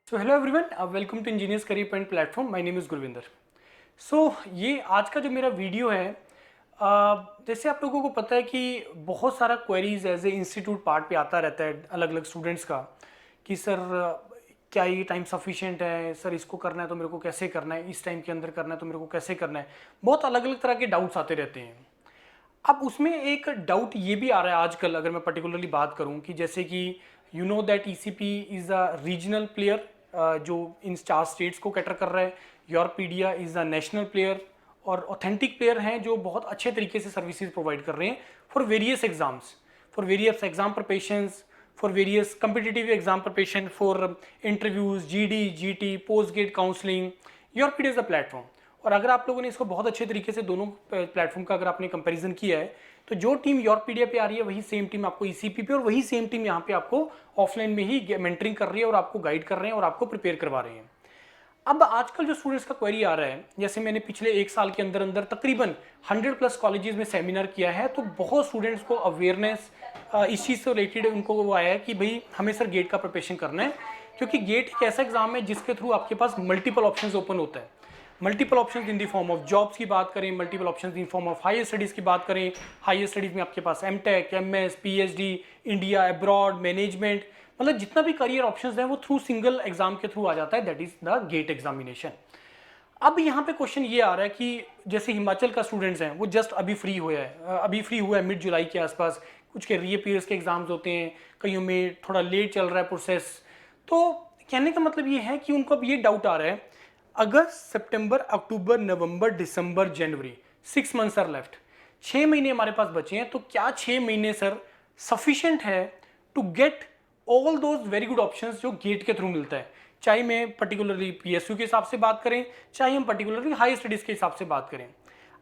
So hello everyone, welcome to engineers career point platform. My name is Gurvinder. So ये आज का जो मेरा वीडियो है, जैसे आप लोगों को पता है कि बहुत सारा queries as a institute part पे आता रहता है अलग अलग स्टूडेंट्स का कि सर क्या ये टाइम सफिशिएंट है, सर इसको करना है तो मेरे को कैसे करना है, इस टाइम के अंदर करना है तो मेरे को कैसे करना है। बहुत अलग अलग तरह के डाउट्स आते रहते हैं। अब उसमें एक डाउट ये भी आ रहा है आजकल, अगर मैं पर्टिकुलरली बात करूं कि जैसे कि you know that ECP is a regional player जो इन 4 स्टेट्स को कैटर कर रहा है। योरपीडिया इज़ अ नेशनल प्लेयर और ऑथेंटिक प्लेयर हैं जो बहुत अच्छे तरीके से सर्विसेज प्रोवाइड कर रहे हैं for various exams, for various exam preparations, for various competitive exam preparation, for interviews, GD, GT, post GATE counselling. Yourpedia is the platform. और अगर आप लोगों ने इसको बहुत अच्छे तरीके से दोनों प्लेटफॉर्म का अगर आपने कंपैरिजन किया है तो जो टीम योरपीडिया पे आ रही है वही सेम टीम आपको ईसीपी पे और वही सेम टीम यहाँ पे आपको ऑफलाइन में ही मेंटरिंग कर रही है और आपको गाइड कर रहे हैं और आपको प्रिपेयर करवा रहे हैं। अब आजकल जो स्टूडेंट्स का क्वेरी आ रहा है, जैसे मैंने पिछले 1 साल के अंदर अंदर तकरीबन 100+ कॉलेजेस में सेमिनार किया है, तो बहुत स्टूडेंट्स को अवेयरनेस इस चीज़ से रिलेटेड उनको वो आया है कि भाई हमें सर गेट का प्रिपरेशन करना है, क्योंकि गेट एक ऐसा एग्जाम है जिसके थ्रू आपके पास मल्टीपल ऑप्शंस ओपन होता है। Multiple options in the form of jobs की बात करें, multiple options in form of higher studies की बात करें। हायर स्टडीज़ में आपके पास MTech, MS, PhD, India, abroad, management, मतलब जितना भी करियर ऑप्शंस हैं वो थ्रू सिंगल एग्जाम के थ्रू आ जाता है, that is the GATE examination. अब यहाँ पे क्वेश्चन ये आ रहा है कि जैसे हिमाचल का स्टूडेंट्स हैं वो जस्ट अभी फ्री हुआ है, अभी फ्री हुआ है मिड जुलाई के आसपास। कुछ के रीअपीयर्स के एग्जाम्स होते हैं, कईयों में थोड़ा लेट चल रहा है प्रोसेस। तो कहने का मतलब ये है कि उनको अब ये डाउट आ रहा है, अगस्त, सितंबर, अक्टूबर, नवंबर, दिसंबर, जनवरी, 6 मंथ्स आर लेफ्ट। 6 महीने हमारे पास बचे हैं, तो क्या 6 महीने सर सफिशिएंट है to get all those very good options जो गेट के थ्रू मिलता है। चाहे मैं पर्टिकुलरली पीएसयू के हिसाब से बात करें, चाहे हम पर्टिकुलरली हाई स्टडीज़ के हिसाब से बात करें।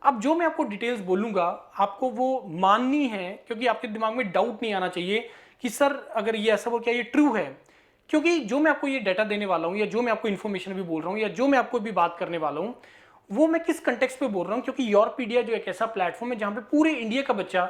अब जो मैं आपको डिटेल्स बोलूँगा आपको वो माननी है, क्योंकि आपके दिमाग में डाउट नहीं आना चाहिए कि सर अगर ये ऐसा हो क्या ये ट्रू है। क्योंकि जो मैं आपको ये डाटा देने वाला हूँ या जो मैं आपको इन्फॉर्मेशन भी बोल रहा हूँ या जो मैं आपको भी बात करने वाला हूँ वो मैं किस कंटेक्स्ट पे बोल रहा हूँ, क्योंकि योरपीडिया जो एक ऐसा प्लेटफॉर्म है जहाँ पे पूरे इंडिया का बच्चा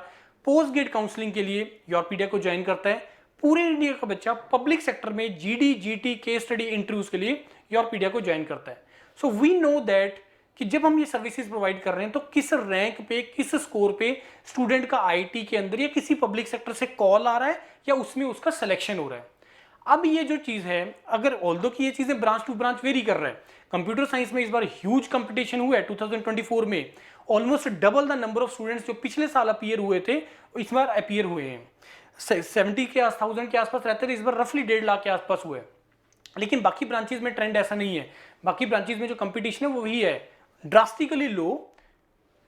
पोस्ट गेट काउंसलिंग के लिए योरपीडिया को ज्वाइन करता है। पूरे इंडिया का बच्चा पब्लिक सेक्टर में GD, GT, case study, interviews के लिए योरपीडिया को ज्वाइन करता है। सो वी नो दैट कि जब हम ये सर्विसेज प्रोवाइड कर रहे हैं तो किस रैंक पे, किस स्कोर पे स्टूडेंट का आईटी के अंदर या किसी पब्लिक सेक्टर से कॉल आ रहा है या उसमें उसका सिलेक्शन हो रहा है। अब ये जो चीज है, अगर ऑल्दो की ये चीजें ब्रांच टू ब्रांच वेरी कर रहा है, कंप्यूटर साइंस में इस बार ह्यूज कंपटीशन हुआ है 2024 में। Almost double the number of students जो पिछले साल अपीयर हुए थे इस बार अपीयर हुए हैं। 70,000 के आसपास रहते थे, इस बार रफली 1.5 लाख के आसपास हुए। लेकिन बाकी ब्रांचेज में ट्रेंड ऐसा नहीं है। बाकी ब्रांचेज में जो कंपटीशन है वो वही है, ड्रास्टिकली लो,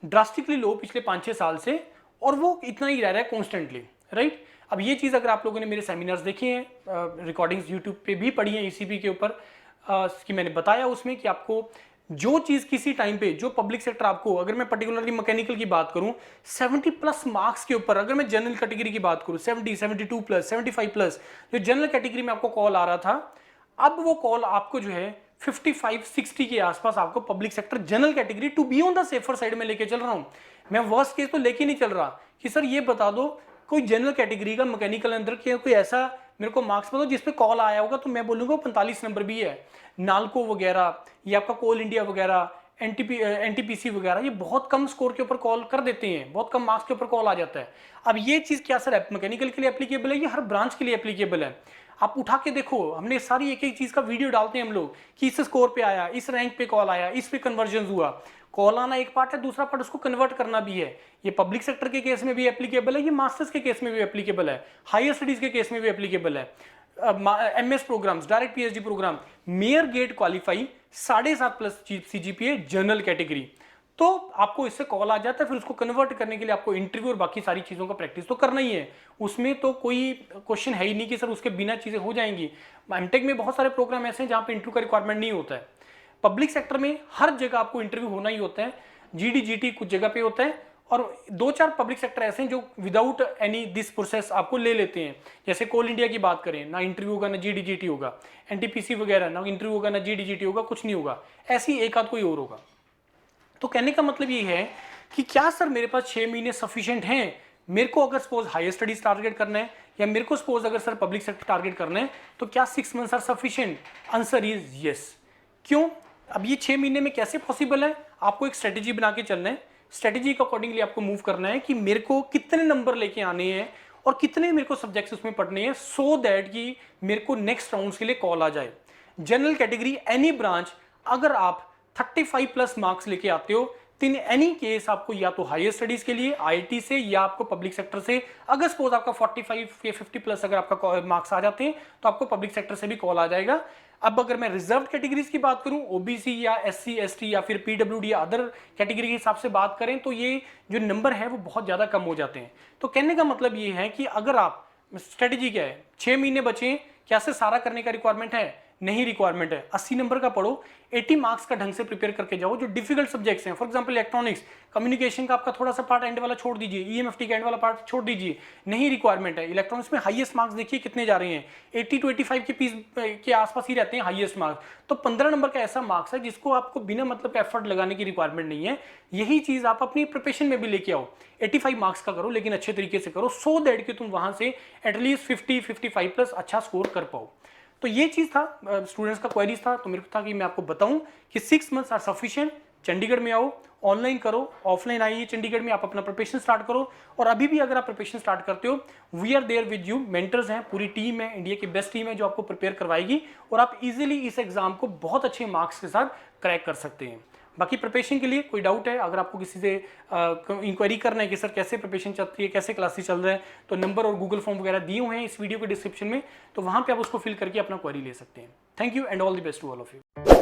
ड्रास्टिकली लो पिछले 5-6 साल से, और वो इतना ही रह रहा है कॉन्स्टेंटली, राइट। अब ये चीज़ अगर आप लोगों ने मेरे सेमिनार्स देखे हैं, रिकॉर्डिंग्स यूट्यूब पे भी पढ़ी हैं ईसीपी के ऊपर, कि मैंने बताया उसमें कि आपको जो चीज़ किसी टाइम पे जो पब्लिक सेक्टर आपको, अगर मैं पर्टिकुलरली मैकेनिकल की बात करूं 70+ मार्क्स के ऊपर, अगर मैं जनरल कैटेगरी की बात करूं 70, 72+, 75+, जो जनरल कैटेगरी में आपको कॉल आ रहा था, अब वो कॉल आपको जो है 55-60 के आसपास आपको public sector general category to be on the safer side में लेके चल रहा हूं। मैं वर्स्ट केस तो लेके नहीं चल रहा कि सर ये बता दो कोई जनरल कैटेगरी का मैकेनिकल अंदर के कोई ऐसा मेरे को मार्क्स बताओ जिस पे कॉल आया होगा, तो मैं बोलूंगा 45 नंबर भी है। नालको वगैरह, ये आपका कोल इंडिया वगैरह, एनटीपीसी वगैरह, ये बहुत कम स्कोर के ऊपर कॉल कर देते हैं, बहुत कम मार्क्स के ऊपर कॉल आ जाता है। अब ये चीज़ क्या सर मैकेनिकल के लिए एप्लीकेबल है, ये हर ब्रांच के लिए एप्लीकेबल है। आप उठा के देखो, हमने सारी एक एक चीज़ का वीडियो डालते हैं हम लोग कि इस स्कोर पे आया, इस रैंक पे कॉल आया, इस पे कन्वर्जन हुआ। कॉल आना एक पार्ट है, दूसरा पार्ट उसको कन्वर्ट करना भी है। ये पब्लिक सेक्टर के केस में भी एप्लीकेबल है, ये मास्टर्स के केस में भी एप्लीकेबल है, हायर स्टडीज के केस में भी एप्लीकेबल है। MS programs, direct PhD program, mere GATE qualify, 7.5+ CGPA general category, तो आपको इससे कॉल आ जाता है। फिर उसको कन्वर्ट करने के लिए आपको इंटरव्यू और बाकी सारी चीज़ों का प्रैक्टिस तो करना ही है। उसमें तो कोई क्वेश्चन है ही नहीं कि सर उसके बिना चीज़ें हो जाएंगी। एमटेक में बहुत सारे प्रोग्राम ऐसे हैं जहाँ पे इंटरव्यू का रिक्वायरमेंट नहीं होता है। पब्लिक सेक्टर में हर जगह आपको इंटरव्यू होना ही होता है, जीडी, जीटी कुछ जगह पे होता है, और 2-4 पब्लिक सेक्टर ऐसे हैं जो विदाउट एनी दिस प्रोसेस आपको ले लेते हैं। जैसे कोल इंडिया की बात करें, ना इंटरव्यू होगा ना जीडी, जीटी होगा। एनटीपीसी वगैरह, ना इंटरव्यू होगा ना जीडी, जीटी होगा, कुछ नहीं होगा। ऐसी एक आध कोई और होगा। तो कहने का मतलब ये है कि क्या सर मेरे पास 6 महीने सफिशिएंट हैं मेरे को अगर सपोज हायर स्टडीज टारगेट करना है या मेरे को सपोज अगर सर पब्लिक सेक्टर टारगेट करना है, तो क्या 6 months are sufficient? Answer is yes. क्यों? अब ये 6 महीने में कैसे पॉसिबल है? आपको एक स्ट्रेटेजी बना के चलना है। स्ट्रेटेजी के अकॉर्डिंगली आपको मूव करना है कि मेरे को कितने नंबर लेके आने हैं और कितने मेरे को सब्जेक्ट्स उसमें पढ़ने हैं, सो दैट कि मेरे को नेक्स्ट राउंड्स के लिए कॉल आ जाए। जनरल कैटेगरी एनी ब्रांच, अगर आप 35 प्लस मार्क्स लेके आते हो तो इन एनी केस आपको या तो हायर स्टडीज के लिए आईआईटी से या आपको पब्लिक सेक्टर से, अगर सपोज आपका 45 या 50 प्लस अगर आपका मार्क्स आ जाते हैं तो आपको पब्लिक सेक्टर से भी कॉल आ जाएगा। अब अगर मैं रिजर्व कैटेगरीज की बात करूं, ओबीसी या एससी एसटी या फिर पीडब्ल्यूडी या अदर कैटेगरी के हिसाब से बात करें, तो ये जो नंबर है वो बहुत ज्यादा कम हो जाते हैं। तो कहने का मतलब ये है कि अगर आप, स्ट्रेटेजी क्या है, 6 महीने बचे, क्या से सारा करने का रिक्वायरमेंट है? नहीं रिक्वायरमेंट है। 80 नंबर का पढ़ो, 80 मार्क्स का ढंग से प्रिपेयर करके जाओ। जो डिफिकल्ट सब्जेक्ट्स हैं, फॉर एग्जांपल इलेक्ट्रॉनिक्स, कम्युनिकेशन का आपका थोड़ा सा पार्ट एंड वाला छोड़ दीजिए, ईएमएफटी का एंड वाला पार्ट छोड़ दीजिए, नहीं रिक्वायरमेंट है। इलेक्ट्रॉनिक्स में हाईएस्ट मार्क्स देखिए कितने जा रहे हैं, 80 to 85 के पीस के आसपास ही रहते हैं हाईएस्ट मार्क्स। तो 15 नंबर का ऐसा मार्क्स है जिसको आपको बिना मतलब का एफर्ट लगाने की रिक्वायरमेंट नहीं है। यही चीज आप अपनी प्रिपरेशन में भी लेके आओ। 85 मार्क्स का करो लेकिन अच्छे तरीके से करो, सो दैट कि तुम वहां से एटलीस्ट 50-55 प्लस अच्छा स्कोर कर पाओ। तो ये चीज था, स्टूडेंट्स का क्वेरीज था, तो मेरे को था कि मैं आपको बताऊं कि 6 मंथ्स आर सफिशिएंट। चंडीगढ़ में आओ, ऑनलाइन करो, ऑफलाइन आइए चंडीगढ़ में, आप अपना प्रिपरेशन स्टार्ट करो। और अभी भी अगर आप प्रिपरेशन स्टार्ट करते हो, we are there with you, mentors हैं, पूरी टीम है, इंडिया की बेस्ट टीम है जो आपको प्रिपेयर करवाएगी और आप इजीली इस एग्जाम को बहुत अच्छे मार्क्स के साथ क्रैक कर सकते हैं। बाकी प्रिपरेशन के लिए कोई डाउट है, अगर आपको किसी से इंक्वायरी करना है कि सर कैसे प्रिपरेशन चलती है, कैसे क्लासेस चल रहे हैं, तो नंबर और गूगल फॉर्म वगैरह दिए हुए हैं इस वीडियो के डिस्क्रिप्शन में, तो वहां पे आप उसको फिल करके अपना क्वेरी ले सकते हैं। Thank you and all the best to all of you.